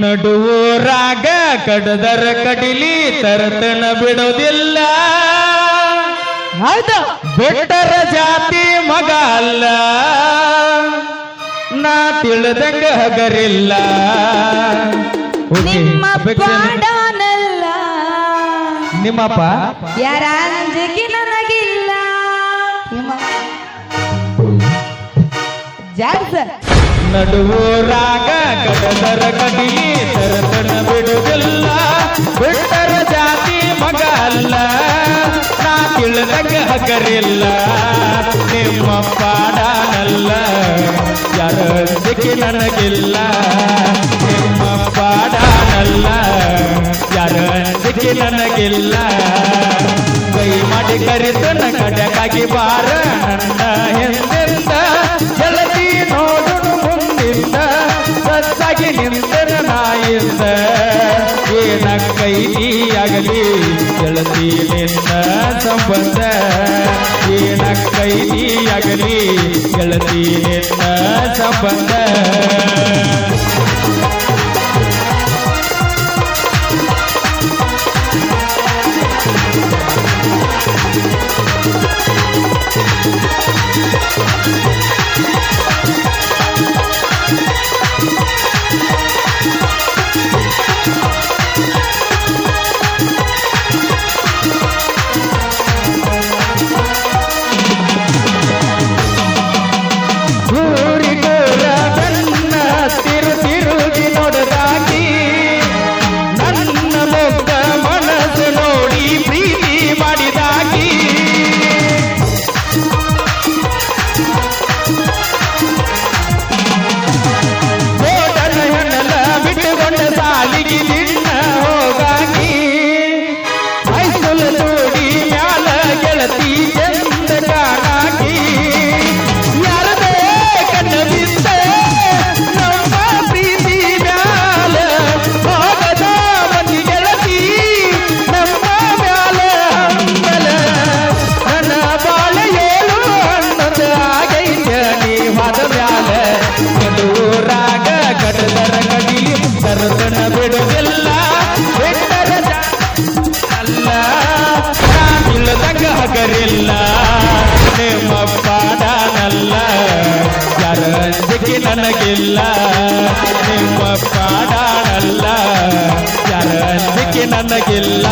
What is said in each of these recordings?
ನಡುವೂರಾಗ ಕಡದರ ಕಡಿಲಿ ತರತನ ಬಿಡೋದಿಲ್ಲ. ಹೌದು, ಬೆಟ್ಟರ ಜಾತಿ ಮಗ ಅಲ್ಲ, ನಾ ತಿಳಿದಂಗ ಹಗರಿಲ್ಲ. ನಿಮ್ಮ ಪಾಡನಲ್ಲ, ನಿಮ್ಮಪ್ಪ ಯಾರ ಅಂಜಿಕೆ ನನಗಿಲ್ಲ. ಜಾಡ್ಸ ನಡುವೂರಾಗ ಕಡದರ ಕಡಿಲಿ ತರತನ ಬಿಡುವುದಿಲ್ಲ. ಬೆಟ್ಟರ ಜಾತಿ ಮಗ ಅಲ್ಲ, ನಾ ತಿಳಿದಂಗ ಹಗರಿಲ್ಲ. ನಿಮ್ಮ ಪಾಡನಲ್ಲ, ಯಾರ ಅಂಜಿಕೆ ನನಗಿಲ್ಲ. ನಿಮ್ಮ ಪಾಡನಲ್ಲ, ಯಾರ ಅಂಜಿಕೆ ನನಗಿಲ್ಲ. ಕೈ ಮಾಡಿ ಕರಿತನ ಕಡಕಾಗಿ ಬಾರ ನನ್ನ ಹಿಂದಿಂದ, ಗೆಳತಿ ನೋಡು ಮುಂದಿಂದ, ಸತ್ತಾಗಿ ನಿಂತರ ನಾಯಿಂದ. ಏನ ಕೈದಿಯಾಗಲಿ ಗೆಳತಿ ನಿನ್ನ ಸಂಬಂಧ, ಏನ ಕೈದಿಯಾಗಲಿ ಗೆಳತಿ ನಿನ್ನ ಸಂಬಂಧ. ಹಗರಿಲ್ಲ, ನಿಮ್ಮ ಪಾಡನಲ್ಲ, ಯಾರ ಅಂಜಿಕೆ ನನಗಿಲ್ಲ. ನಿಮ್ಮ ಪಾಡನಲ್ಲ, ಯಾರ ಅಂಜಿಕೆ ನನಗಿಲ್ಲ.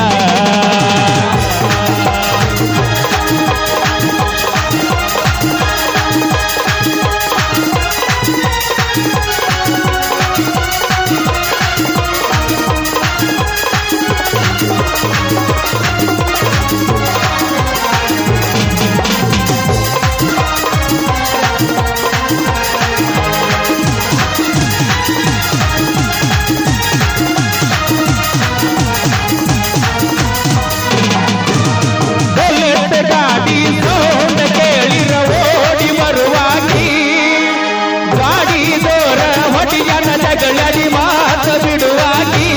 ಜಗಳಡಿ ಮಾತ ಬಿಡುವಾಗಿ,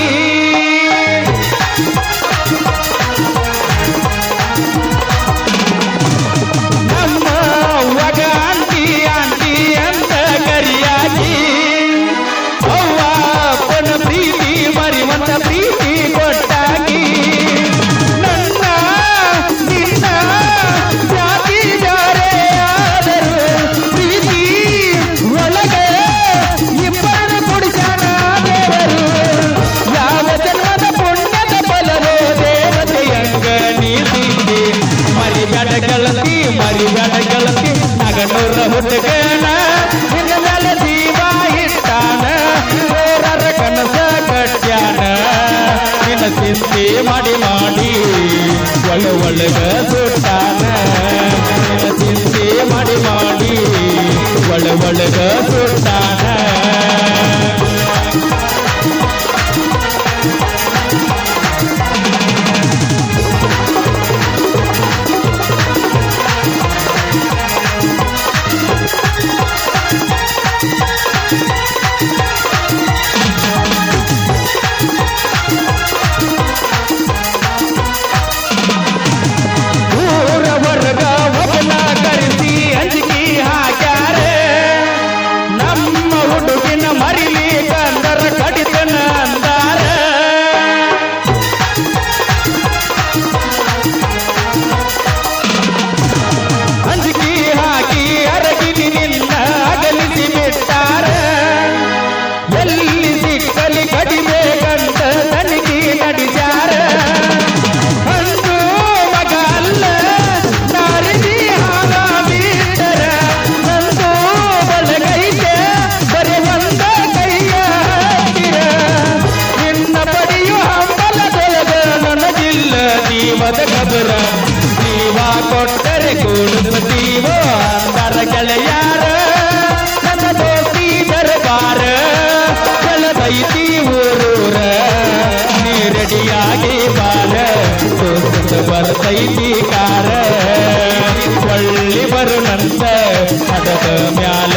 ನಮ್ಮ ಅವ್ವಗ ಆಂಟಿ ಆಂಟಿ ಅಂತ ಕರಿಯಾಗಿ, ಅವ್ವ ಅಪ್ಪನ ಪ್ರೀತಿ ಮರಿವಂತ ಪ್ರೀತಿ ಕೊಟ್ಟಾಗಿ, ನನ್ನ ನಿನ್ನ ಜಾತಿ ಜಾರೆ ಆದರು ಪ್ರೀತಿ ಒಳಗೆ ಇಬ್ಬರು ಕುಡಿಸಣ ಬರ್ತೈತಿ ಕಾರ ಒಳ್ಳಿ ಬರುನಂತ ಮಠದ ಮ್ಯಾಲ